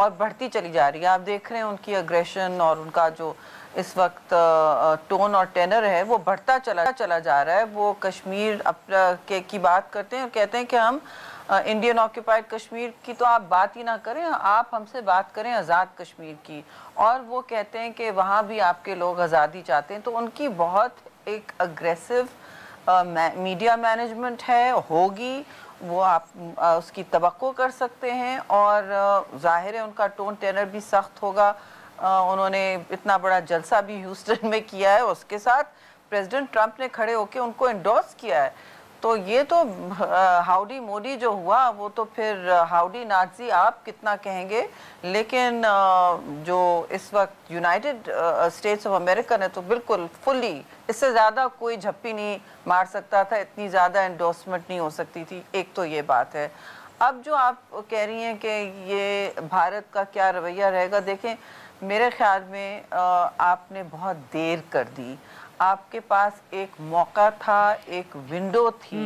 اور بڑھتی چلی جا رہی ہے. آپ دیکھ رہے ہیں ان کی اگریشن اور ان کا جو اس وقت ٹون اور ٹینر ہے وہ بڑھتا چلا جا رہا ہے. وہ کشمیر کی بات کرتے ہیں اور کہتے ہیں کہ ہم انڈین آکوپائڈ کشمیر کی تو آپ بات ہی نہ کریں, آپ ہم سے بات کریں آزاد کشمیر کی. اور وہ کہتے ہیں کہ وہاں بھی آپ کے لوگ آزادی چاہتے ہیں. تو ان کی بہت ایک اگریسو میڈیا مینجمنٹ ہے, ہوگی, وہ آپ اس کی توقع کر سکتے ہیں. اور ظاہر ہے ان کا ٹون ٹینر بھی سخت ہوگا. انہوں نے اتنا بڑا جلسہ بھی ہیوسٹن میں کیا ہے, اس کے ساتھ پریزیڈنٹ ٹرمپ نے کھڑے ہو کے ان کو انڈورس کیا ہے. تو یہ تو ہاؤڈی مودی جو ہوا وہ تو پھر ہاؤڈی نازی آپ کتنا کہیں گے. لیکن جو اس وقت یونائٹڈ اسٹیٹس آف امریکہ نے تو بالکل فلی, اس سے زیادہ کوئی جھپی نہیں مار سکتا تھا, اتنی زیادہ انڈورسمنٹ نہیں ہو سکتی تھی. ایک تو یہ بات ہے. اب جو آپ کہہ رہی ہیں کہ یہ بھارت کا کیا رویہ رہے گا, دیکھیں میرے خیال میں آپ نے بہت دیر کر دی. آپ کے پاس ایک موقع تھا, ایک ونڈو تھی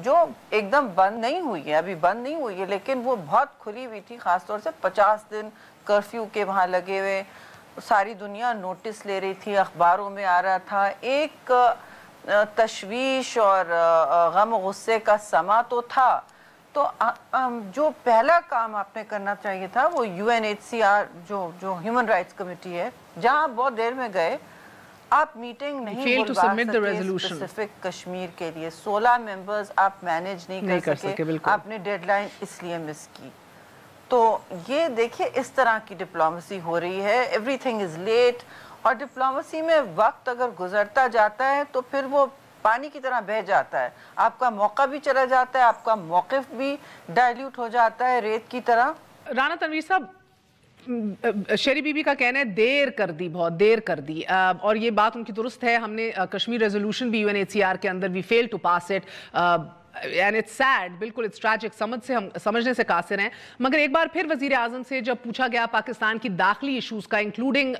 جو ایک دم بند نہیں ہوئی ہے, ابھی بند نہیں ہوئی ہے, لیکن وہ بہت کھلی ہوئی تھی. خاص طور سے 50 دن کرفیو کے وہاں لگے ہوئے, ساری دنیا نوٹس لے رہی تھی, اخباروں میں آ رہا تھا. ایک تشویش اور غم و غصے کا سما تو تھا. تو جو پہلا کام آپ نے کرنا چاہیے تھا وہ UNHCR جو ہیومن رائٹس کمیٹی ہے, جہاں آپ بہت دیر میں گئے, آپ میٹنگ نہیں بلوا سکے اسپیسیفک کشمیر کے لیے. 16 ممبرز آپ مینیج نہیں کر سکے, آپ نے ڈیڈ لائن اس لیے مس کی. تو یہ دیکھیے اس طرح کی ڈپلومیسی ہو رہی ہے. Everything is late. اور ڈپلومیسی میں وقت اگر گزرتا جاتا ہے تو پھر وہ پانی کی طرح بہہ جاتا ہے. آپ کا موقع بھی چلا جاتا ہے, آپ کا موقف بھی ڈائلیوٹ ہو جاتا ہے ریت کی طرح. رانا تنویر صاحب, شیری بی بی کا کہنا ہے دیر کر دی, بہت دیر کر دی, اور یہ بات ان کی درست ہے. ہم نے کشمیر ریزولوشن بھی UNHCR کے اندر we feel to pass it, and it's sad, بالکل اٹس ٹریجک, سمجھنے سے قاصر ہیں. مگر ایک بار پھر وزیر اعظم سے جب پوچھا گیا پاکستان کی داخلی ایشوز کا, انکلوڈنگ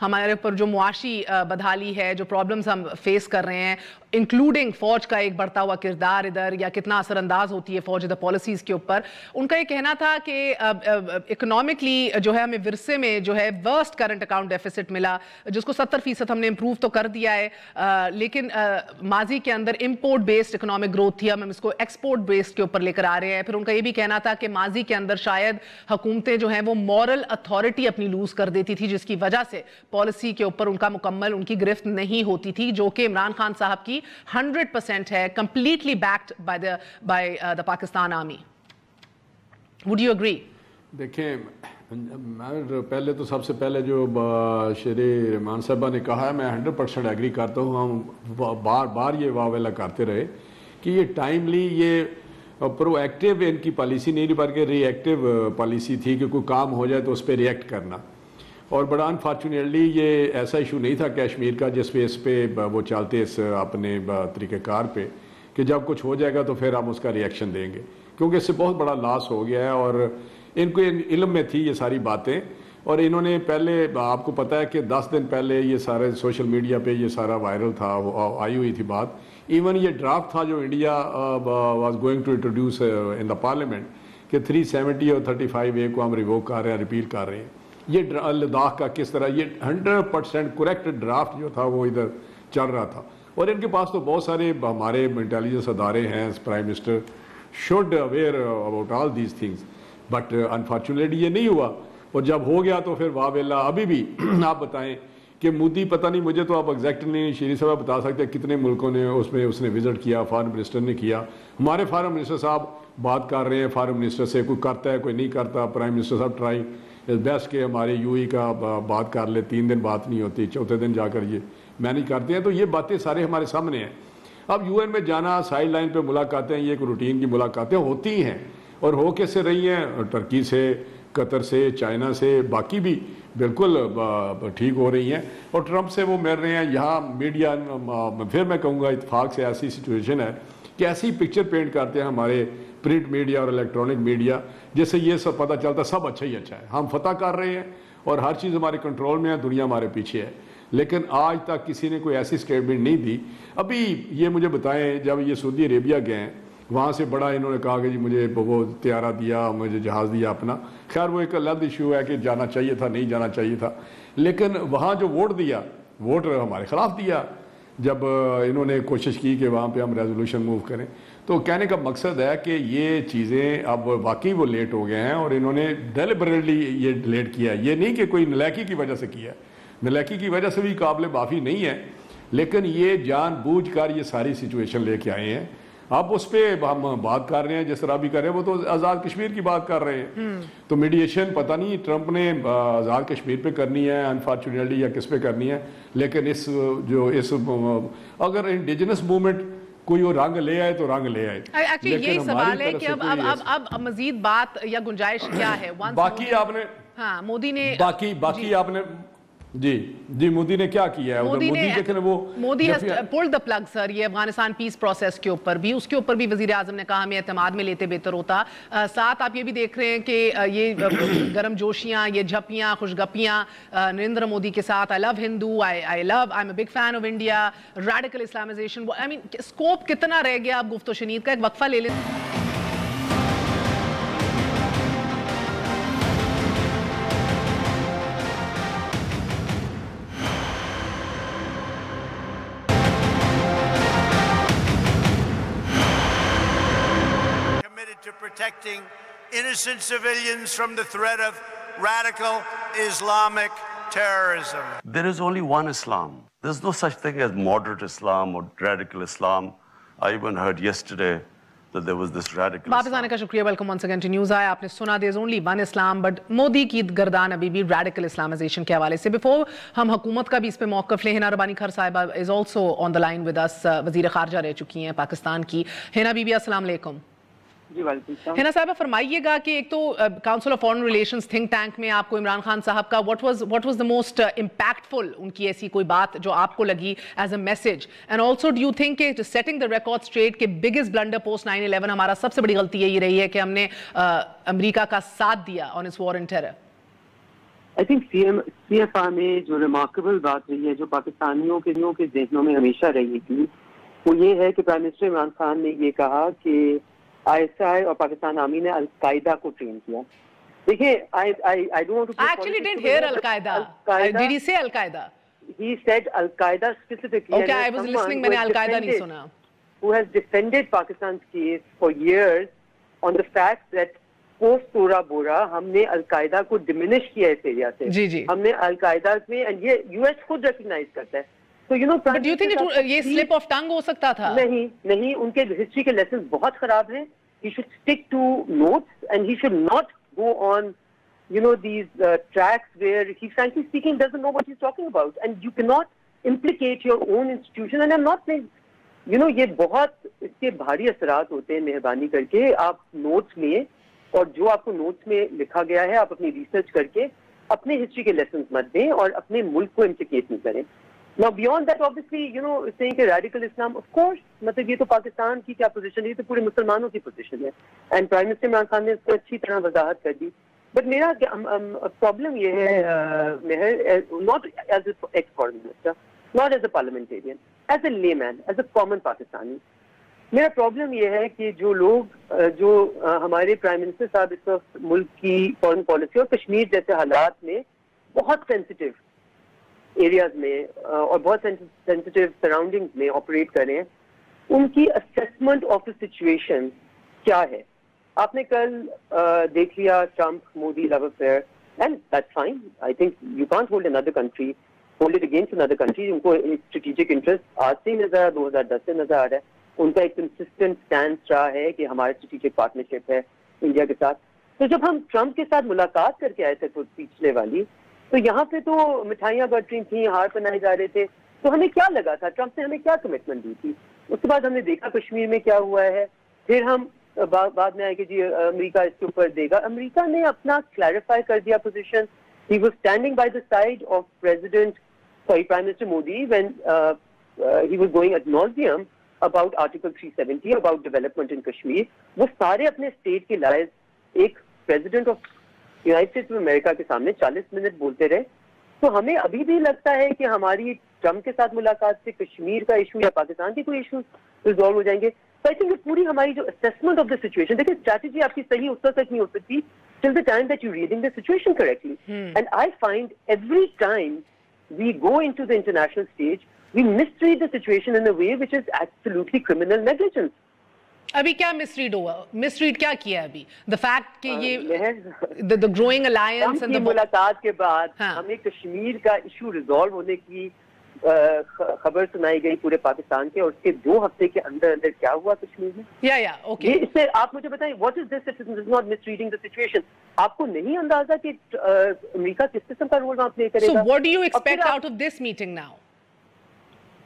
ہمارے اوپر جو معاشی بدحالی ہے, جو پرابلمز ہم فیس کر رہے ہیں, انکلوڈنگ فوج کا ایک بڑھتا ہوا کردار ادھر, یا کتنا اثر انداز ہوتی ہے فوج ادھر پالیسیز کے اوپر, ان کا یہ کہنا تھا کہ اکنامکلی جو ہے ہمیں ورثے میں جو ہے ورسٹ کرنٹ اکاؤنٹ ڈیفیسٹ ملا, جس کو 70% ہم نے امپروو تو کر دیا ہے, لیکن ماضی کے اندر امپورٹ بیسڈ اکنامک گروتھ تھی, ہم اس کو ایکسپورٹ بیسڈ کے اوپر لے کر آ رہے ہیں. پھر ان کا یہ بھی کہنا تھا کہ ماضی کے اندر شاید حکومتیں جو ہیں وہ مورل اتھارٹی اپنی لوز کر دیتی تھی, جس کی وجہ سے پالیسی کے اوپر ان کا مکمل ان کی گرفت نہیں ہوتی تھی, جو کہ عمران خان صاحب کی 100% ہے, completely backed by the Pakistan Army. Would you agree? دیکھیں, میں پہلے تو سب سے پہلے جو شیری رحمان صاحبہ نے کہا ہے, میں 100% ایگری کرتا ہوں. ہم بار بار یہ واویلا کرتے رہے کہ یہ ٹائملی, یہ پرو ایکٹیو ان کی پالیسی نہیں, بلکہ ری ایکٹیو پالیسی تھی کہ کوئی کام ہو جائے تو اس پہ ری ایکٹ کرنا. اور بڑا انفارچونیٹلی یہ ایسا ایشو نہیں تھا کشمیر کا جس پہ اس پہ وہ چلتے اس اپنے طریقہ کار پہ کہ جب کچھ ہو جائے گا تو پھر ہم اس کا ری ایکشن دیں گے, کیونکہ اس سے بہت بڑا لاس ہو گیا ہے. اور ان کو علم میں تھی یہ ساری باتیں, اور انہوں نے پہلے, آپ کو پتہ ہے کہ 10 دن پہلے یہ سارے سوشل میڈیا پہ یہ سارا وائرل تھا, آئی ہوئی تھی بات. ایون یہ ڈرافٹ تھا جو India was going to introduce in the parliament کہ 370 اور 35A کو ہم ریووک کر رہے ہیں, ریپیل کر رہے ہیں. یہ لداخ کا کس طرح, یہ 100% کریکٹ ڈرافٹ جو تھا وہ ادھر چل رہا تھا. اور ان کے پاس تو بہت سارے ہمارے انٹیلیجنس ادارے ہیں, prime minister should aware about all these things, but unfortunately یہ نہیں ہوا. اور جب ہو گیا تو پھر واہ بلّہ. ابھی بھی آپ بتائیں کہ مودی, پتہ نہیں مجھے تو آپ ایگزیکٹلی شیری صاحب بتا سکتے ہیں کتنے ملکوں نے اس نے وزٹ کیا, فارن منسٹر نے کیا. ہمارے فارن منسٹر صاحب بات کر رہے ہیں فارن منسٹر سے, کوئی کرتا ہے کوئی نہیں کرتا. پرائم منسٹر صاحب ٹرائی بیسٹ کہ ہمارے UAE کا بات کر لے, 3 دن بات نہیں ہوتی, چوتھے دن جا کر یہ مینیج کرتے ہیں. تو یہ باتیں سارے ہمارے سامنے ہیں. اب UN میں جانا, سائڈ لائن پہ ملاقاتیں, یہ ایک روٹین کی ملاقاتیں ہوتی ہیں, اور ہو کیسے رہی ہیں, ٹرکی سے, قطر سے, چائنا سے, باقی بھی بالکل ٹھیک ہو رہی ہیں. اور ٹرمپ سے وہ مل رہے ہیں. یہاں میڈیا, پھر میں کہوں گا اتفاق سے ایسی سچویشن ہے کہ ایسی پکچر پینٹ کرتے ہیں ہمارے پرنٹ میڈیا اور الیکٹرانک میڈیا, جس سے یہ سب پتہ چلتا سب اچھا ہی اچھا ہے, ہم فتح کر رہے ہیں اور ہر چیز ہمارے کنٹرول میں ہے, دنیا ہمارے پیچھے ہے. لیکن آج تک کسی نے کوئی ایسی سٹیٹمنٹ نہیں دی. ابھی یہ مجھے بتائیں, جب یہ سعودی عربیہ گئے ہیں, وہاں سے بڑا انہوں نے کہا کہ جی مجھے وہ طیارہ دیا, مجھے جہاز دیا اپنا. خیر وہ ایک الگ ایشو ہے کہ جانا چاہیے تھا نہیں جانا چاہیے تھا, لیکن وہاں جو ووٹ دیا, ووٹ ہمارے خلاف دیا جب انہوں نے کوشش کی کہ وہاں پہ ہم ریزولوشن موو کریں. تو کہنے کا مقصد ہے کہ یہ چیزیں اب واقعی وہ لیٹ ہو گئے ہیں, اور انہوں نے ڈیلیبریٹلی یہ لیٹ کیا ہے. یہ نہیں کہ کوئی نلاکی کی وجہ سے کیا ہے, نلاکی کی وجہ سے بھی قابل معافی نہیں ہے, لیکن یہ جان بوجھ کر یہ ساری سچویشن لے کے آئے ہیں. اب اس پہ ہم بات کر رہے ہیں جس طرح بھی کر رہے ہیں, وہ تو آزاد کشمیر کی بات کر رہے ہیں. تو میڈیشن پتہ نہیں ٹرمپ نے آزاد کشمیر پہ کرنی ہے انفارچونیٹلی یا کس پہ کرنی ہے, لیکن اس اگر انڈیجنس موومنٹ کوئی وہ رنگ لے آئے تو رنگ لے آئے. ایکچولی یہی سوال ہے کہ اب مزید بات یا گنجائش کیا ہے. باقی آپ نے ہاں مودی نے باقی آپ نے جی مودی نے کیا کیا ہے. Modi has pulled the plug سر, یہ افغانستان پیس پروسیس کے اوپر بھی, اس کے اوپر بھی وزیر اعظم نے کہا ہمیں اعتماد میں لیتے بہتر ہوتا. ساتھ آپ یہ بھی دیکھ رہے ہیں کہ یہ گرم جوشیاں, یہ جھپیاں, خوشگپیاں نریندر مودی کے ساتھ. آئی لو ہندو, I'm a big fan of India, radical Islamization. I mean scope کتنا رہ گیا. آپ گفت و شنید کا ایک وقفہ لے لیں. To protecting innocent civilians from the threat of radical Islamic terrorism. There is only one Islam. There's no such thing as moderate Islam or radical Islam. I even heard yesterday that there was this radical واپس آنے کا شکریہ. Welcome once again to news I. آپ نے سنا there's only one Islam, but Modi کی گردان ابھی بھی ریڈیکل اسلامائزیشن کے حوالے سے. بفور ہم حکومت کا بھی اس پہ موقف لیں, ہنا ربانی کھر صاحبہ is also on the line with us, وزیر خارجہ رہ چکی ہیں پاکستان کی. ہنا بی بی السلام علیکم. جی وعلیکم السلام. ہنا صاحبہ فرمائیے گا کہ ایک تو council of foreign relations think tank میں آپ کو عمران خان صاحب کا what was the most impactful, ان کی ایسی کوئی بات جو آپ کو لگی as a message, and also do you think کہ سیٹنگ دا ریکارڈ اسٹریٹ کہ بگیسٹ بلنڈر پوسٹ 9/11 ہمارا سب سے بڑی غلطی یہی رہی ہے کہ ہم نے امریکہ کا ساتھ دیا on its war and terror. I think CFR میں جو ریمارکیبل بات رہی ہے, جو پاکستانیوں کے ذہنوں میں ہمیشہ رہی تھی, وہ یہ ہے کہ پرائم منسٹر عمران خان نے یہ کہا کہ ISI اور پاکستان آرمی نے القاعدہ کو ٹرین کیا. دیکھیے I don't want to... I actually didn't hear Al-Qaeda. Did he say Al-Qaeda? He said Al-Qaeda specifically. Okay, I was listening, میں نے Al-Qaeda نہیں سنا. Who has defended Pakistan's case for years on the fact that post Tora Bora ہم نے القاعدہ کو diminish کیا اس area سے. جی ہم نے القاعدہ میں, and یہ US خود ریکگنائز کرتا ہے. So, you know, but do you think یہ slip of tongue ہو سکتا تھا؟ نہیں, ان کے ہسٹری کے لیسنز بہت خراب ہیں. He should stick to notes and he should not go on, you know, these tracks where he frankly speaking doesn't know what he's talking about, and you cannot implicate your own institution. And I'm not saying, you know, یہ بہت اس کے بھاری اثرات ہوتے ہیں. مہربانی کر کے آپ نوٹس لیں, اور جو آپ کو نوٹس میں لکھا گیا ہے آپ اپنی ریسرچ کر کے اپنے ہسٹری کے لیسنز مت دیں اور اپنے ملک کو امپلیکیٹ نہیں کریں. Now beyond that, obviously, you know, saying کہ radical Islam, of course, مطلب یہ تو پاکستان کی کیا پوزیشن ہے, یہ تو پورے مسلمانوں کی پوزیشن ہے, and prime minister Imran Khan نے اس کو اچھی طرح وضاحت کر دی. بٹ میرا پرابلم یہ ہے, not as an ex-foreign minister, not as a parliamentarian, as a layman, as a common Pakistani, میرا پرابلم یہ ہے کہ جو لوگ جو ہمارے پرائم منسٹر صاحب اس وقت ملک کی فارن پالیسی اور کشمیر جیسے حالات میں بہت سینسٹیو ایریاز میں اور بہت سینسٹیو سراؤنڈنگز میں آپریٹ کر رہے ہیں, ان کی اسیسمنٹ آف دا سچویشن کیا ہے. آپ نے کل دیکھ لیا Trump Modi love affair, and that's fine. I think you can't hold another country, hold it against another country. ان کو ایک اسٹریٹجک انٹرسٹ آج سے ہی نظر 2010 سے نظر آ رہا ہے. ان کا ایک کنسسٹنٹ اسٹینڈ رہا ہے کہ ہمارا اسٹریٹجک پارٹنرشپ ہے انڈیا کے ساتھ. تو جب ہم ٹرمپ کے ساتھ ملاقات کر کے آئے تھے پچھلے والی, تو یہاں پہ تو مٹھائیاں بٹ رہی تھیں, ہار پہنائے جا رہے تھے. تو ہمیں کیا لگا تھا, ٹرمپ نے ہمیں کیا کمٹمنٹ دی تھی. اس کے بعد ہم نے دیکھا کشمیر میں کیا ہوا ہے. پھر ہم بعد میں آئے کہ جی امریکہ اس کے اوپر دے گا. امریکہ نے اپنا کلیریفائی کر دیا position. He was standing by the side of prime minister Modi when he was going at نوزیم about article 370 about development in Kashmir. وہ سارے اپنے اسٹیٹ کے لائز ایک president of United States of America کے سامنے 40 منٹ بولتے رہے. تو ہمیں ابھی بھی لگتا ہے کہ ہماری ٹرمپ کے ساتھ ملاقات سے کشمیر کا ایشو یا پاکستان کے کوئی ایشو ریزالو ہو جائیں گے. So I think یہ پوری ہماری جو assessment of the situation, دیکھیں strategy آپ کی صحیح اس وقت تک نہیں ہو سکتی till the time that you're reading the situation correctly. And I find every time we go into the international stage, we misread the situation in a way which is absolutely criminal negligence. ابھی کیا مسریڈ ہوا؟ مسریڈ کیا کیا ابھی؟ the fact کہ یہ the growing alliance and the ملاقات کے بعد ہمیں کشمیر کا ایشو ریزالو ہونے کی خبر سنائی گئی پورے پاکستان کے، اور اس کے 2 ہفتے کے اندر اندر کیا ہوا کشمیر میں؟ اوکے، اس سے آپ مجھے بتائیں what is this if it is not misreading the situation؟ آپ کو نہیں اندازہ کہ امریکہ کس قسم کا رول وہاں پلے کرے گا؟ So what do you expect out of this meeting now?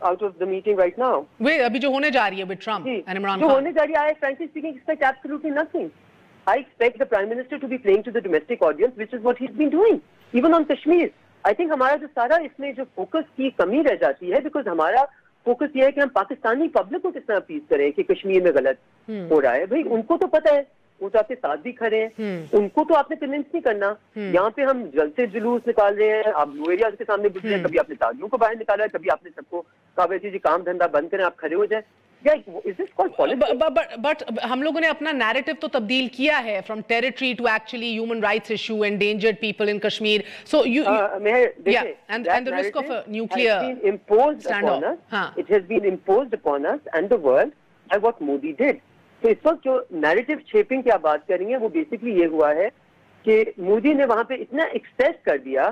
Out of the meeting right now. Wait, ابھی جو ہونے جا رہی ہے with Trump and Imran Khan. جو ہونے جا رہی ہے, I frankly speaking expect absolutely nothing. I expect the Prime Minister to be playing to the domestic audience, which is what he's been doing, even on Kashmir. I think ہمارا جو سارا اس میں جو فوکس کی کمی رہ جاتی ہے, because ہمارا فوکس یہ ہے کہ ہم پاکستانی پبلک کو کس طرح اپیل کریں کہ کشمیر میں غلط ہو رہا ہے. بھائی ان کو تو پتہ ہے, وہ تو آپ کے ساتھ بھی کھڑے ہیں, ان کو تو آپ نے کنونس نہیں کرنا. یہاں پہ ہم جلسے جلوس نکال رہے ہیں, آپ بلو ایریاز کے سامنے گزرے ہیں, کبھی آپ نے تاجیوں کو باہر نکالا ہے, کبھی آپ نے سب کو کہا ویسے جی کام دھندا بند کریں, آپ کھڑے ہو جائیں. بٹ ہم لوگوں نے اپنا نیریٹو تو تبدیل کیا ہے from territory to actually human rights issue, endangered people in Kashmir. So and the risk of a nuclear standoff. It has been imposed upon us and the world by what Modi did. تو اس وقت جو narrative shipping کی آپ بات کر رہی ہیں وہ بیسکلی یہ ہوا ہے کہ مودی نے وہاں پہ اتنا ایکسپریس کر دیا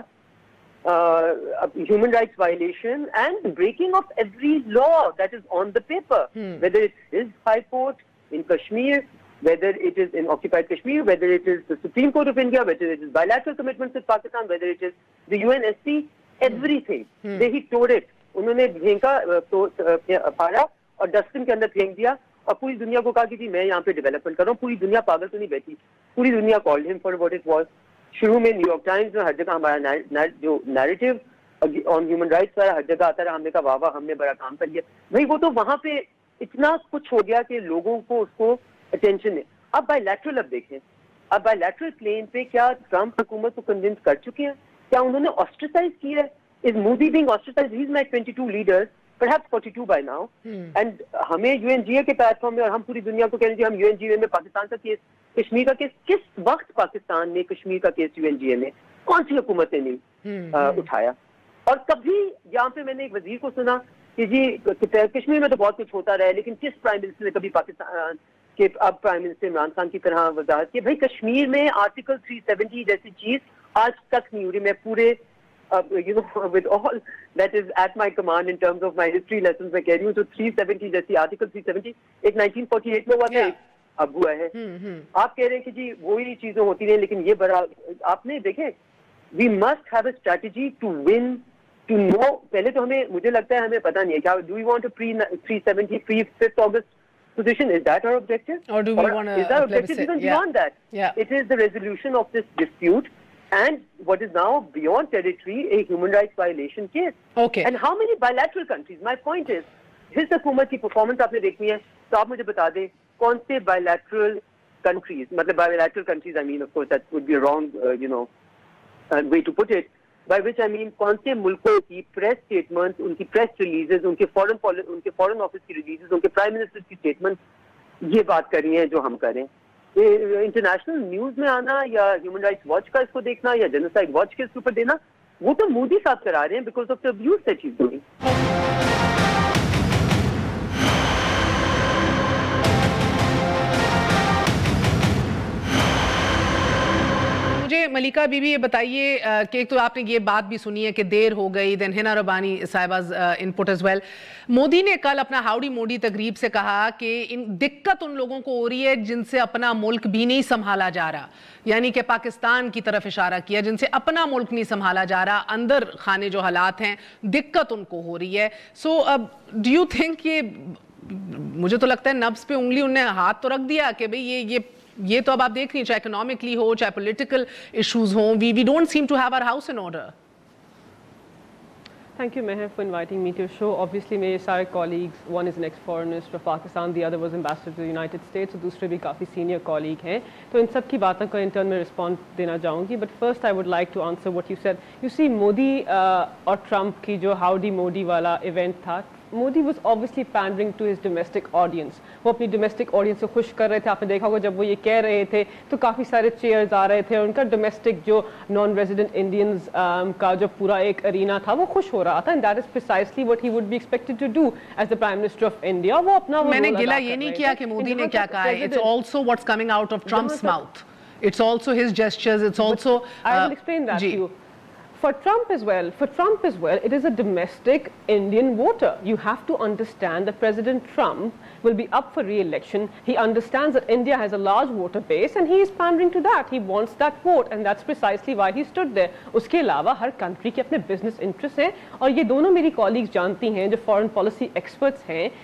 human rights violation and breaking of every law that is on the paper, whether it is High Court in Kashmir, whether it is in occupied Kashmir, whether it is the Supreme Court of India, whether it is bilateral commitments with Pakistan, whether it is the UNSC, everything. He tore it. انہوں نے پھینکا, پھاڑا اور dustbin کے اندر پھینک دیا, اور پوری دنیا کو کہا کہ جی میں یہاں پہ ڈیولپمنٹ کر رہا ہوں. پوری دنیا پاگل تو نہیں بیٹھی, پوری دنیا کالڈ ہم فار واٹ اٹ واز. شروع میں نیو یارک ٹائمز میں ہر جگہ ہمارا جو نیریٹو آن ہیومن رائٹس والا ہر جگہ آتا رہا, ہم نے کہا واہ واہ ہم نے بڑا کام کر لیا. بھائی وہ تو وہاں پہ اتنا کچھ ہو گیا کہ لوگوں کو اس کو اٹینشن ہے. اب بائی لیٹرل اب دیکھیں, اب بائی لیٹرل پلین پہ کیا ٹرمپ حکومت کو کنونس کر چکے ہیں؟ کیا انہوں نے آسٹرسائز کیا ہے؟ Is Modi being ostracized? He's met 22 leaders, perhaps 42 by now. And ہمیں UNGA کے پلیٹ فارم میں, اور ہم پوری دنیا کو کہہ رہے ہیں ہم UNGA میں پاکستان کا کیس, کشمیر کا کیس, کس وقت پاکستان نے کشمیر کا کیس UNGA میں کون سی حکومت نے نہیں اٹھایا؟ اور کبھی یہاں پہ میں نے ایک وزیر کو سنا کہ جی کشمیر میں تو بہت کچھ ہوتا رہا ہے, لیکن کس پرائم منسٹر نے کبھی پاکستان کے اب پرائم منسٹر عمران خان کی طرح وضاحت کی؟ بھائی کشمیر میں آرٹیکل 370 جیسی چیز آج تک نہیں ہو رہی. میں پورے you know, with all that is at my command in terms of my history lessons میں کہہ رہی ہوں, تو 370 جیسی آرٹیکل 370 ایک 1948 میں ہوا تھا, اب ہوا ہے. آپ کہہ رہے ہیں کہ جی وہی چیزیں ہوتی رہیں, لیکن یہ بڑا آپ نے دیکھیں, we must have a strategy to win, to know. پہلے تو ہمیں, مجھے لگتا ہے ہمیں پتہ نہیں ہے کیا, do we want a pre-370 5th August position? Is that our objective? Or do we want is our objective even beyond that? It is the resolution of this dispute and what is now beyond territory a human rights violation case. Okay. And how many bilateral countries? My point is, his حکومت کی performance آپ نے دیکھنی ہے تو آپ مجھے بتا دیں کون سے bilateral countries, مطلب bilateral countries, I mean of course that would be a wrong way to put it, by which I mean کون سے ملکوں کی press statements, ان کی press releases, ان کے foreign office کی releases, ان کے prime minister کی statements یہ بات کر رہی ہیں جو ہم کریں. انٹرنیشنل نیوز میں آنا یا ہیومن رائٹس واچ کا اس کو دیکھنا یا جینوسائیڈ واچ کے اس کے اوپر دینا, وہ تو مودی صاحب کرا رہے ہیں because of the abuse that he is doing. مجھے ملیکا بی بی یہ بتائیے کہ ایک تو آپ نے یہ بات بھی سنی ہے کہ دیر ہو گئی, دین ہنا ربانی صاحباز انپٹ ایز ویل. مودی نے کل اپنا ہاؤڈی موڈی تقریب سے کہا کہ دقت ان لوگوں کو ہو رہی ہے جن سے اپنا ملک بھی نہیں سنبھالا جا رہا, یعنی کہ پاکستان کی طرف اشارہ کیا, جن سے اپنا ملک نہیں سنبھالا جا رہا, اندر خانے جو حالات ہیں دقت ان کو ہو رہی ہے. سو ڈو یو تھنک یہ, مجھے تو لگتا ہے نبض پہ انگلی انہوں نے ہاتھ تو رکھ دیا کہ بھئی یہ تو اب آپ دیکھ رہی ہیں, چاہے اکنامکلی ہو چاہے پولیٹیکل ایشوز ہوں, we don't seem to have our house in order. Thank you, Meher, for inviting me to your show. Obviously, میرے سارے colleagues, one is an ex-foreignist of Pakistan, the other was ambassador to the United States, اور دوسرے بھی کافی senior colleague ہیں, تو ان سب کی باتوں کا ان ٹرن میں رسپانس دینا چاہوں گی. But first I would like to answer what you said. You see, Modi اور ٹرمپ کی جو ہاؤڈی موڈی والا ایونٹ تھا, Modi was obviously pandering to his domestic audience. وہ اپنی ڈومیسٹک آڈینس سے خوش کر رہے تھے. آپ نے دیکھا ہوگا جب وہ یہ کہہ رہے تھے تو کافی سارے چیئرز آ رہے تھے, ان کا ڈومیسٹک جو نان ریزیڈنٹ انڈینز کا جو پورا ایک ارینا تھا وہ خوش ہو رہا تھا. And that is precisely what he would be expected to do as the prime minister of India. وہ اپنا میں نے گلا یہ نہیں کیا کہ مودی نے کیا کہا ہے. It's also what's coming out of Trump's mouth. It's also his gestures. It's also I will explain that to you. For Trump as well, it is a domestic Indian voter. You have to understand that President Trump will be up for re-election. He understands that India has a large voter base and he is pandering to that. He wants that vote and that's precisely why he stood there. Uske alawa har country ke apne business interests hain aur ye dono meri colleagues janti hain jo foreign policy experts hain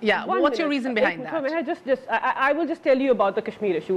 Yeah, what's your reason behind that? I will just tell you about the Kashmir issue.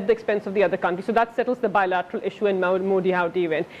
at the expense of the other country. So that settles the bilateral issue and Modi-Howdy event.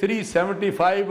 375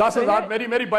10,000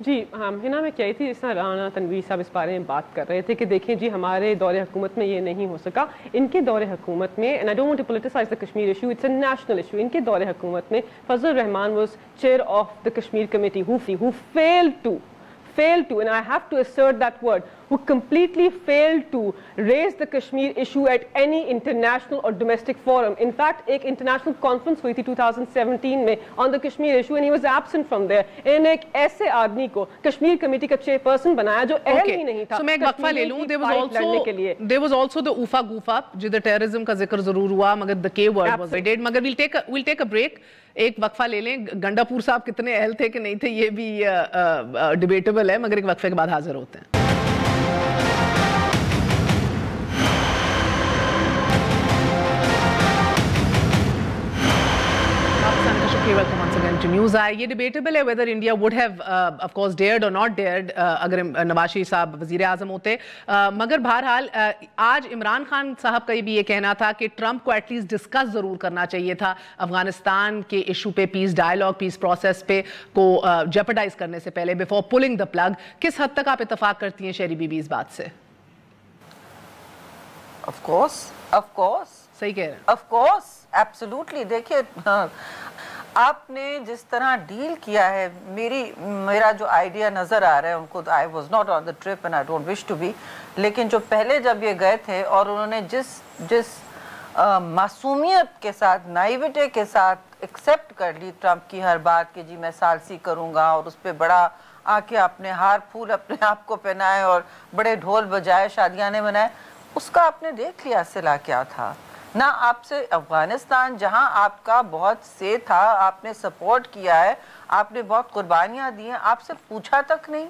جی ہنا میں کہی تھی جس طرح رانا تنویر صاحب اس بارے میں بات کر رہے تھے کہ دیکھیں جی ہمارے دور حکومت میں یہ نہیں ہو سکا, ان کے دور حکومت میں, and I don't want to politicize the Kashmir issue, it's a national issue, ان کے دور حکومت میں فضل الرحمان was chair of the Kashmir committee who failed to, and I have to assert that word, who completely failed to raise the Kashmir issue at any international or domestic forum. In fact, ایک international conference ہوئی تھی 2017 میں on the Kashmir issue and he was absent from there. انہوں نے ایک ایسے آدمی کو کشمیر کمیٹی کا چیئر پرسن بنایا جو اہل ہی نہیں تھا. So میں ایک وقفہ لے لوں. There was also the UFA Gufa جدھر ٹیررزم کا ذکر ضرور ہوا مگر the K word was avoided. مگر we'll take a break. ایک وقفہ لے لیں. گنڈا پور صاحب کتنے اہل تھے کہ نہیں تھے یہ بھی ڈیبیٹیبل ہے, مگر ایک وقفے کے بعد حاضر ہوتے ہیں. Welcome once again to News Eye. یہ ڈیبیٹیبل ہے whether India would have of course dared or not dared اگر نواز شریف صاحب وزیر اعظم ہوتے, مگر بہرحال آج عمران خان صاحب کا بھی یہ کہنا تھا کہ ٹرمپ کو ایٹ لیسٹ ڈسکس ضرور کرنا چاہیے تھا افغانستان کے ایشو پہ, پیس ڈائیلاگ, پیس پروسیس پہ کو جیپرڈائز کرنے سے پہلے بفور پولنگ دا پلگ. کس حد تک آپ اتفاق کرتی ہیں شہری بی بی اس بات سے؟ Of course صحیح کہہ رہے ہیں. Of course, absolutely. دیکھیے آپ نے جس طرح ڈیل کیا ہے, میرا جو آئیڈیا نظر آ رہا ہے ان کو, I was not on the trip and I don't wish to be, لیکن جو پہلے جب یہ گئے تھے اور انہوں نے جس معصومیت کے ساتھ, نائیوٹی کے ساتھ ایکسیپٹ کر لی ٹرمپ کی ہر بات کہ جی میں ثالثی کروں گا, اور اس پہ بڑا آ کے اپنے ہار پھول اپنے آپ کو پہنائے اور بڑے ڈھول بجائے, شادیانے منائے, اس کا آپ نے دیکھ لیا صلہ کیا تھا. نہ آپ سے افغانستان جہاں آپ کا بہت سے تھا, آپ نے سپورٹ کیا ہے, آپ نے بہت قربانیاں دی ہیں, آپ سے پوچھا تک نہیں.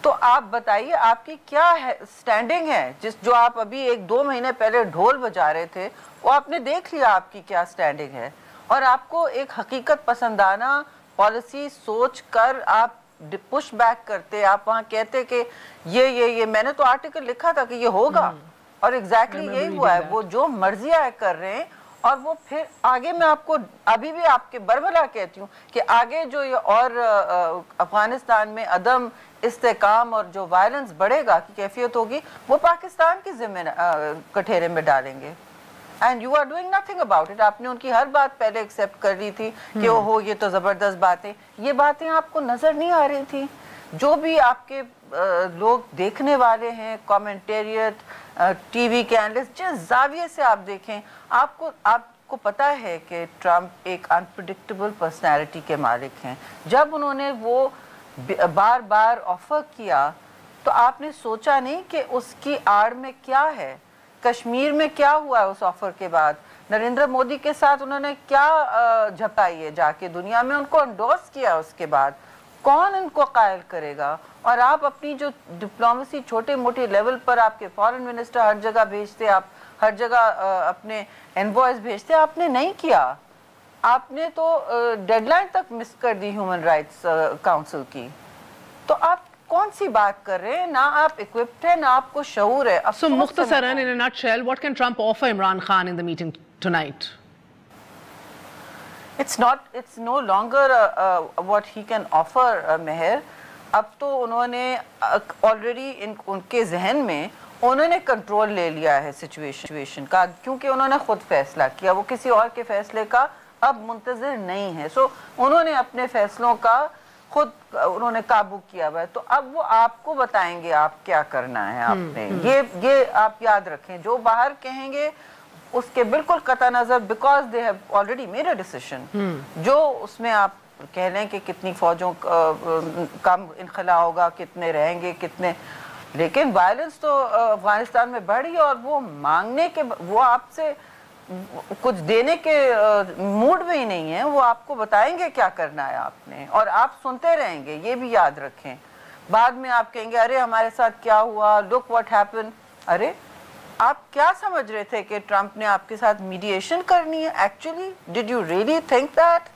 تو آپ بتائیے آپ کی کیا سٹینڈنگ ہے, جو آپ ابھی 1-2 مہینے پہلے ڈھول بجا رہے تھے, وہ آپ نے دیکھ لیا آپ کی کیا سٹینڈنگ ہے. اور آپ کو ایک حقیقت پسندانہ پالیسی سوچ کر آپ پش بیک کرتے, آپ وہاں کہتے کہ یہ میں نے تو آرٹیکل لکھا تھا کہ یہ ہوگا, اور ایگزیکٹلی یہی ہوا ہے. وہ جو مرضی آئے کر رہے ہیں, اور وہ پھر آگے میں آپ کو ابھی بھی آپ کے بربلا کہتی ہوں کہ آگے جو یہ اور افغانستان میں عدم استحکام اور جو وائلنس بڑھے گا کی کیفیت ہوگی, وہ پاکستان کی ذمہ کٹہرے میں ڈالیں گے. And you are doing nothing about it. آپ نے ان کی ہر بات پہلے ایکسیپٹ کر لی تھی کہ اوہو یہ تو زبردست باتیں, یہ باتیں آپ کو نظر نہیں آ رہی تھی. جو بھی آپ کے لوگ دیکھنے والے ہیں, کامنٹیریٹ, ٹی وی کے اینالسٹ, جس زاویے سے آپ دیکھیں, آپ کو پتا ہے کہ ٹرمپ ایک انپریڈکٹیبل پرسنالٹی کے مالک ہیں. جب انہوں نے وہ بار بار آفر کیا تو آپ نے سوچا نہیں کہ اس کی آڑ میں کیا ہے, کشمیر میں کیا ہوا ہے اس آفر کے بعد, نریندر مودی کے ساتھ انہوں نے کیا جھپائی ہے جا کے دنیا میں, ان کو انڈورس کیا اس کے بعد, کون ان کو قائل کرے گا. اور آپ اپنی جو ڈپلومیسی چھوٹے موٹے لیول پر آپ کے فارن منسٹر ہر جگہ بھیجتے, آپ ہر جگہ اپنے انوائس بھیجتے, آپ نے نہیں کیا. آپ نے تو ڈیڈ لائن تک مس کر دی ہیومن رائٹس کاؤنسل کی. تو آپ کون سی بات کر رہے ہیں, نہ آپ ایکوپڈ ہیں, نہ آپ کو شعور ہے. So مختصراً in a nutshell, what can Trump offer Imran Khan in the meeting tonight? It's no longer what he can offer, Meher. اب تو انہوں نے آلریڈی ان کے ذہن میں انہوں نے کنٹرول لے لیا ہے سچویشن کا, کیونکہ انہوں نے خود فیصلہ کیا, وہ کسی اور کے فیصلے کا اب منتظر نہیں ہے. سو انہوں نے اپنے فیصلوں کا خود انہوں نے قابو کیا ہوا ہے. تو اب وہ آپ کو بتائیں گے آپ کیا کرنا ہے. آپ نے یہ آپ یاد رکھیں, جو باہر کہیں گے اس کے بالکل قطع نظر, because they have already made a decision, جو اس میں آپ کہہ لیں کہ کتنی فوجوں کم انخلا ہوگا, کتنے رہیں گے, کتنے, لیکن وائلنس تو افغانستان میں بڑھی, اور وہ مانگنے کے, وہ آپ سے کچھ دینے کے موڈ میں ہی نہیں ہے. وہ آپ کو بتائیں گے کیا کرنا ہے آپ نے, اور آپ سنتے رہیں گے. یہ بھی یاد رکھیں, بعد میں آپ کہیں گے ارے ہمارے ساتھ کیا ہوا, لک واٹ ہیپن. ارے آپ کیا سمجھ رہے تھے کہ ٹرمپ نے آپ کے ساتھ میڈیشن کرنی ہے؟ Actually did you really think that?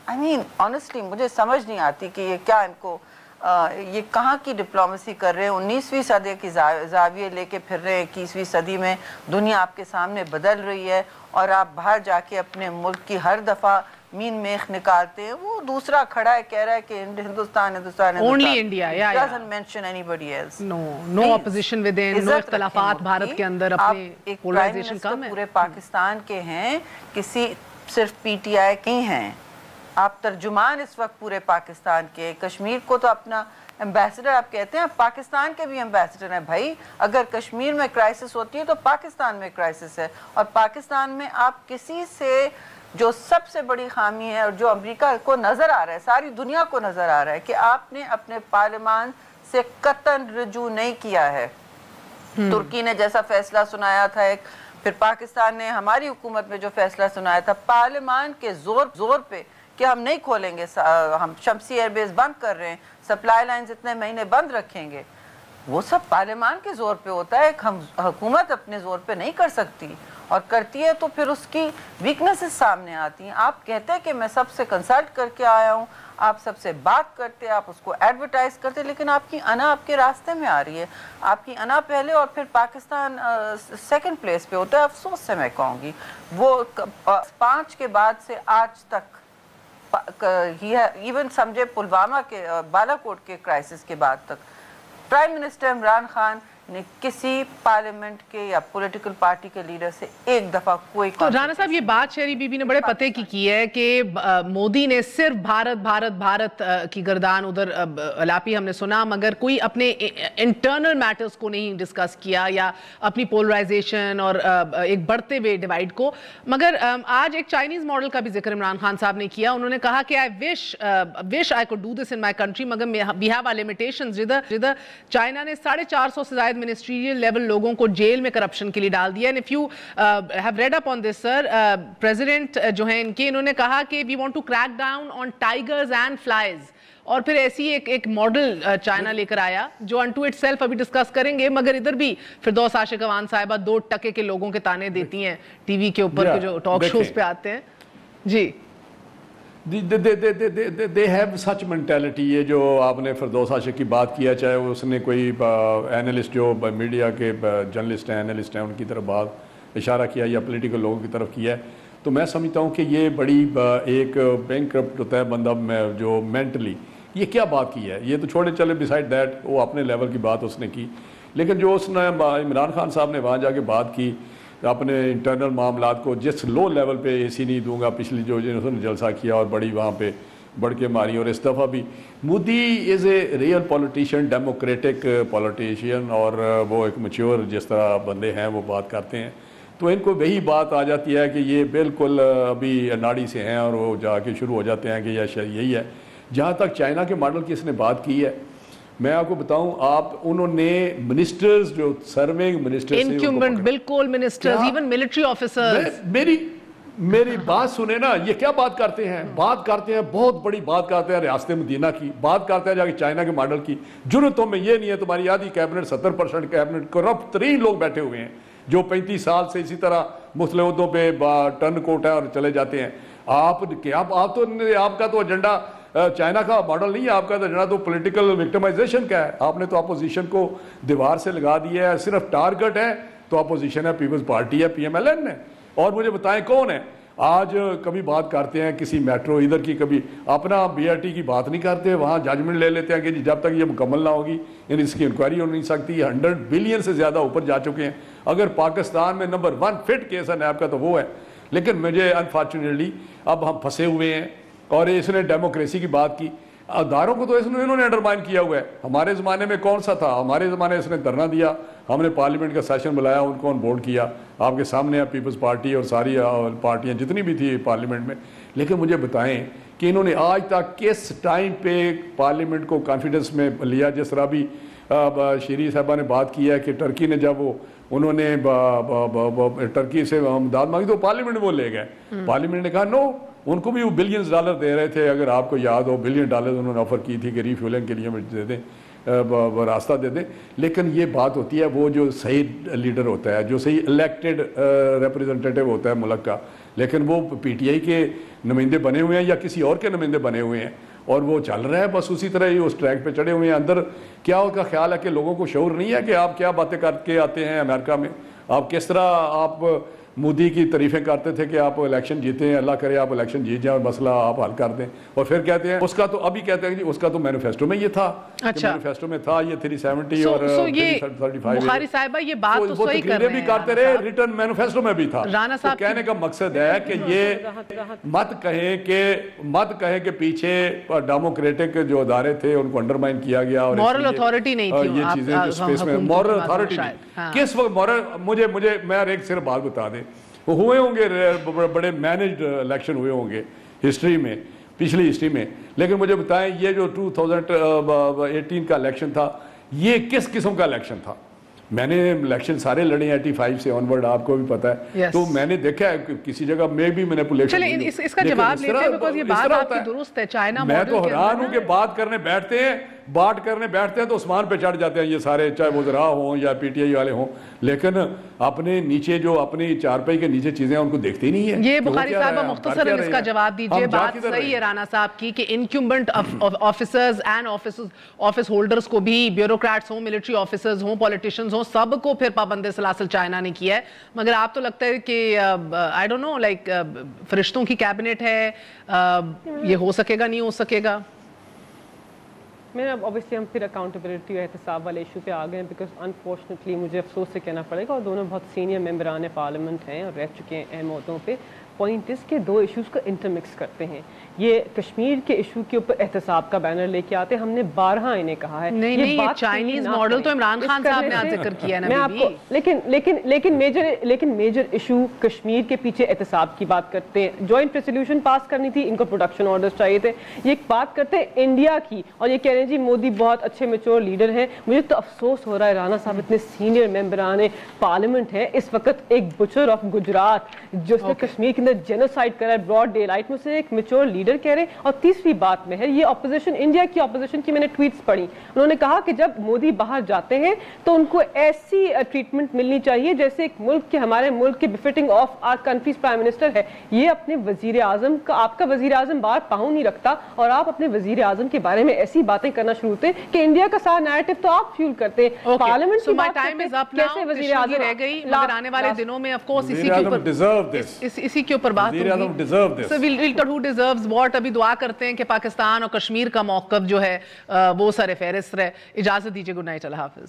I mean honestly مجھے سمجھ نہیں آتی کہ یہ کیا ان کو یہ کہاں کی ڈپلومیسی کر رہے ہیں. 19ویں صدی کی زاویے لے کے پھر رہے ہیں. 21ویں صدی میں دنیا آپ کے سامنے بدل رہی ہے, اور آپ باہر جا کے اپنے ملک کی ہر دفعہ مین میخ نکالتے ہیں. وہ دوسرا کھڑا ہے کہہ رہا ہے کہ Hindustan Only India, yeah, doesn't mention anybody else. No opposition within, no اختلافات بھارت کے اندر اپنے polarization کم ہے. پورے پاکستان کے ہیں, کسی صرف پی ٹی آئی کے ہیں. آپ ترجمان اس وقت پورے پاکستان کے. کشمیر کو تو اپنا ایمبیسڈر آپ کہتے ہیں, پاکستان کے بھی ایمبیسڈر ہیں بھائی. اگر کشمیر میں کرائسس ہوتی ہے تو پاکستان میں کرائسس ہے, اور پاکستان میں آپ کسی سے جو سب سے بڑی خامی ہے اور جو امریکہ کو نظر آ رہا ہے, ساری دنیا کو نظر آ رہا ہے, کہ آپ نے اپنے پارلیمان سے قطعاً رجوع نہیں کیا ہے. ترکی نے جیسا فیصلہ سنایا تھا ایک, پھر پاکستان نے ہماری حکومت میں جو فیصلہ سنایا تھا پارلیمان کے زور پہ کہ ہم نہیں کھولیں گے, ہم شمسی ایئر بیس بند کر رہے ہیں, سپلائی لائنز اتنے مہینے بند رکھیں گے, وہ سب پارلیمان کے زور پہ ہوتا ہے. حکومت اپنے زور پہ نہیں کر سکتی, اور کرتی ہے تو پھر اس کی ویکنسز سامنے آتی ہیں. آپ کہتے ہیں کہ میں سب سے کنسلٹ کر کے آیا ہوں, آپ سب سے بات کرتے, آپ اس کو ایڈورٹائز کرتے, لیکن آپ کی انا آپ کے راستے میں آ رہی ہے. آپ کی انا پہلے اور پھر پاکستان سیکنڈ پلیس پہ ہوتا ہے. افسوس سے میں کہوں گی, وہ 5 کے بعد سے آج تک ایون سمجھے پلوامہ کے بالا کوٹ کے کرائسس کے بعد تک پرائم منسٹر عمران خان نے کسی پارلیمنٹ کے یا پولیٹیکل پارٹی کے لیڈر سے ایک دفعہ کوئی. تو رانا صاحب یہ بات شہری بی بی نے بڑے پتے کی ہے کہ مودی نے صرف بھارت کی گردان ادھر لاپی, ہم نے سنا, مگر کوئی اپنے انٹرنل میٹرز کو نہیں ڈسکس کیا یا اپنی پولرائزیشن اور ایک بڑھتے ہوئے ڈیوائیڈ کو. مگر آج ایک چائنیز ماڈل کا بھی ذکر عمران خان صاحب نے کیا. انہوں نے کہا کہ I wish I could do this in my country, مگر we have our limitations. جدھر چائنا نے 450 سے زائد منسٹریل لیول لوگوں کو جیل میں کرپشن کے لیے ڈال دیا. And if you have read up on this, sir, president جو ہیں ان کے, انہوں نے کہا کہ we want to crack down on tigers and flies. اور پھر ایسی ایک ماڈل چائنا لے کر آیا جو انٹو اٹ سیلف ابھی ڈسکس کریں گے. مگر ادھر بھی فردوس عاشق اوان صاحبہ 2% کے لوگوں کے تانے دیتی ہیں ٹی وی کے اوپر جو ٹاک شوز پہ آتے ہیں. جی they have such mentality. یہ جو آپ نے فردوس عاشق کی بات کیا, چاہے اس نے کوئی اینالسٹ جو میڈیا کے جرنلسٹ ہیں, اینالسٹ ہیں, ان کی طرف بات اشارہ کیا یا پولیٹیکل لوگوں کی طرف کیا ہے, تو میں سمجھتا ہوں کہ یہ بڑی ایک بینکرپٹ ہوتا ہے بندہ جو مینٹلی. یہ کیا بات کی ہے, یہ تو چھوڑے چلے بسائڈ دیٹ, وہ اپنے لیول کی بات اس نے کی. لیکن جو اس نے عمران خان صاحب نے وہاں جا کے بات کی اپنے انٹرنل معاملات کو, جس لو لیول پہ اے سی نہیں دوں گا, پچھلی جو انہوں نے جلسہ کیا اور بڑی وہاں پہ بڑھ کے ماری. اور اس دفعہ بھی Modi is a real politician, democratic politician, اور وہ ایک میچور جس طرح بندے ہیں وہ بات کرتے ہیں, تو ان کو وہی بات آ جاتی ہے کہ یہ بالکل ابھی ناڑی سے ہیں, اور وہ جا کے شروع ہو جاتے ہیں کہ یہی ہے. جہاں تک چائنا کے ماڈل کی اس نے بات کی ہے, میں آپ کو بتاؤں, انہوں نے منسٹرز جو سرونگ منسٹرز انکمبنٹ, بالکل منسٹرز, ایون ملٹری آفیسرز, میری بات سنیں نا, یہ کیا بات کرتے ہیں بہت بڑی بات کرتے ہیں ریاست مدینہ کی, بات کرتے ہیں جا کے چائنا کے ماڈل کی. جرتوں میں یہ نہیں ہے, تمہاری آدھی کیبنٹ 70% کیبنٹ کرپٹ ترین لوگ بیٹھے ہوئے ہیں جو 35 سال سے اسی طرح مختلف عہدوں پہ ٹرن کوٹ ہے اور چلے جاتے ہیں. آپ کا تو ایجنڈا چائنا کا ماڈل نہیں ہے, آپ کا ایجنڈا تو پولیٹیکل وکٹمائزیشن کا ہے. آپ نے تو اپوزیشن کو دیوار سے لگا دیا ہے, صرف ٹارگٹ ہے تو اپوزیشن ہے, پیپلز پارٹی ہے, PMLN ہے. اور مجھے بتائیں کون ہے آج کبھی بات کرتے ہیں کسی میٹرو ادھر کی, کبھی اپنا BRT کی بات نہیں کرتے, وہاں ججمنٹ لے لیتے ہیں کہ جب تک یہ مکمل نہ ہوگی یعنی اس کی انکوائری ہو نہیں سکتی. 100 بلین سے زیادہ اوپر جا چکے ہیں. اگر پاکستان میں نمبر 1 فٹ کیس ہے نیب کا تو وہ ہے. لیکن مجھے انفارچونیٹلی اب ہم پھنسے ہوئے ہیں. اور اس نے ڈیموکریسی کی بات کی, اداروں کو تو انہوں نے انڈرمائن کیا ہوا ہے. ہمارے زمانے میں کون سا تھا, ہمارے زمانے اس نے دھرنا دیا, ہم نے پارلیمنٹ کا سیشن بلایا, ان کو آن بورڈ کیا, آپ کے سامنے ہے پیپلز پارٹی اور ساری پارٹیاں جتنی بھی تھی پارلیمنٹ میں. لیکن مجھے بتائیں کہ انہوں نے آج تک کس ٹائم پہ پارلیمنٹ کو کانفیڈنس میں لیا. جس طرح بھی شیری صاحبہ نے بات کی ہے کہ ٹرکی نے جب انہوں نے ٹرکی سے امداد مانگی تو پارلیمنٹ وہ لے گئے. پارلیمنٹ نے کہا نو, ان کو بھی وہ بلینز ڈالر دے رہے تھے. اگر آپ کو یاد ہو, $1 بلین انہوں نے آفر کی تھی کہ ریفیولنگ کے لیے دے دیں, راستہ دے دیں. لیکن یہ بات ہوتی ہے وہ جو صحیح لیڈر ہوتا ہے, جو صحیح الیکٹڈ ریپریزنٹیٹیو ہوتا ہے ملک کا, لیکن وہ PTI کے نمائندے بنے ہوئے ہیں یا کسی اور کے نمائندے بنے ہوئے ہیں, اور وہ چل رہا ہے بس اسی طرح ہی اس ٹریک پہ چڑھے ہوئے ہیں. اندر کیا کا خیال ہے کہ لوگوں کو شعور نہیں ہے کہ آپ کیا باتیں کر کے آتے ہیں امریکہ میں, آپ کس طرح آپ مودی کی تعریفیں کرتے تھے کہ آپ الیکشن جیتے ہیں, اللہ کرے آپ الیکشن جیت جائیں اور مسئلہ آپ حل کر دیں, اور پھر کہتے ہیں اس کا تو ابھی کہتے ہیں کہ اس کا تو مینیفیسٹو میں یہ تھا, مینیفیسٹو میں تھا یہ 370 اور 335. بخاری صاحبہ یہ بات تو صحیح کر رہے ہیں, بھی کرتے رہے, ریٹرن مینیفیسٹو میں بھی تھا. کہنے کا مقصد ہے کہ یہ مت کہیں کہ پیچھے ڈیموکریٹک جو ادارے تھے ان کو انڈرمائن کیا گیا, اور مورل اتھارٹی نہیں تھی یہ چیزیں جو سپیس میں مورل اتھارٹی نہیں. کس وقت مورل, مجھے میں ایک صرف بات بتا دیں, وہ ہوئے ہوں گے بڑے مینجڈ الیکشن ہوئے ہوں گے ہسٹری میں, پچھلی ہسٹری میں, لیکن مجھے بتائیں یہ جو 2018 کا الیکشن تھا یہ کس قسم کا الیکشن تھا؟ میں نے الیکشن سارے لڑے 85 سے آنورڈ, آپ کو بھی پتا ہے, تو میں نے دیکھا ہے کسی جگہ میں بھی نے پولیشن. چلیں اس کا جواب لیتے ہیں بیکاز یہ بات آپ کی درست ہے. چائنا میں تو حیران ہوں کہ بات کرنے بیٹھتے ہیں تو عثمان پہ چڑھ جاتے ہیں یہ سارے, چاہے وزراء ہوں یا پی ٹی آئی والے ہوں, لیکن اپنے نیچے جو اپنی چارپائی کے نیچے چیزیں ان کو دیکھتے ہی نہیں ہیں. یہ بخاری صاحبہ مختصراً اس کا جواب دیجئے. بات صحیح ہے رانا صاحب کی کہ incumbent officers and office holders کو بھی, بیوروکریٹس ہوں, ملٹری آفیسرز ہوں, پولیٹیشنز ہوں, سب کو پھر پابند سلاسل چائنا نے کیا ہے. مگر آپ تو لگتا ہے کہ آئی ڈونٹ نو لائک فرشتوں کی کیبنٹ ہے, یہ ہو سکے گا نہیں ہو سکے گا؟ میں obviously ہم پھر اکاؤنٹیبلٹی اور احتساب والے ایشو پہ آ گئے ہیں, بیکاز انفارچونیٹلی مجھے افسوس سے کہنا پڑے گا, اور دونوں بہت سینئر ممبران پارلیمنٹ ہیں اور رہ چکے ہیں اہم عہدوں پہ. پوائنٹ اس کے دو ایشوز کو انٹرمکس کرتے ہیں. یہ کشمیر کے ایشو کے اوپر احتساب کا بینر لے کے آتے, ہم نے بارہا انہیں کہا ہے نہیں یہ چائنیز ماڈل تو عمران خان صاحب نے آج ذکر کیا ہے نا بی بی. لیکن میجر ایشو کشمیر کے پیچھے احتساب کی بات کرتے ہیں. جوائنٹ ریزولوشن پاس کرنی تھی, ان کو پروڈکشن آرڈرز چاہیے تھے. یہ ایک بات کرتے ہیں انڈیا کی, اور یہ کہہ رہے ہیں جی مودی بہت اچھے میچور لیڈر ہیں. مجھے تو افسوس ہو رہا ہے رانا صاحب اتنے سینئر ممبران پارلیمنٹ ہیں, اس وقت ایک بچر آف گجرات جس نے کشمیر کے اندر جینوسائڈ کرا ہے براڈ ڈے لائٹ میں, سے ایک میچور لیڈر کہہ رہے ہیں. اور تیسری بات میں ہے یہ اپوزیشن, انڈیا کی اپوزیشن کی میں نے ٹویٹس پڑھی, انہوں نے کہا کہ جب مودی باہر جاتے ہیں تو ان کو ایسی ٹریٹمنٹ ملنی چاہیے جیسے ایک ملک کے, ہمارے ملک کے buffeting of our countries prime minister ہے. یہ اپنے وزیر اعظم کا, آپ کا وزیر اعظم باہر پاؤں نہیں رکھتا, اور آپ اپنے وزیر اعظم کے بارے میں ایسی باتیں کرنا شروع ہوتے ہیں کہ انڈیا کا سارا نیریٹو تو آپ فیول کرتے ہیں. پارلیمنٹ کی بات کرتے ہیں کیسے وزیر اعظم رہ گئی, مگر آنے والے دنوں میں آف کورس اسی کے اوپر بات ہوگی. So we'll talk who deserves what. ابھی دعا کرتے ہیں کہ پاکستان اور کشمیر کا موقف جو ہے وہ سر فہرست رہے. اجازت دیجیے, گڈ نائٹ, اللہ حافظ.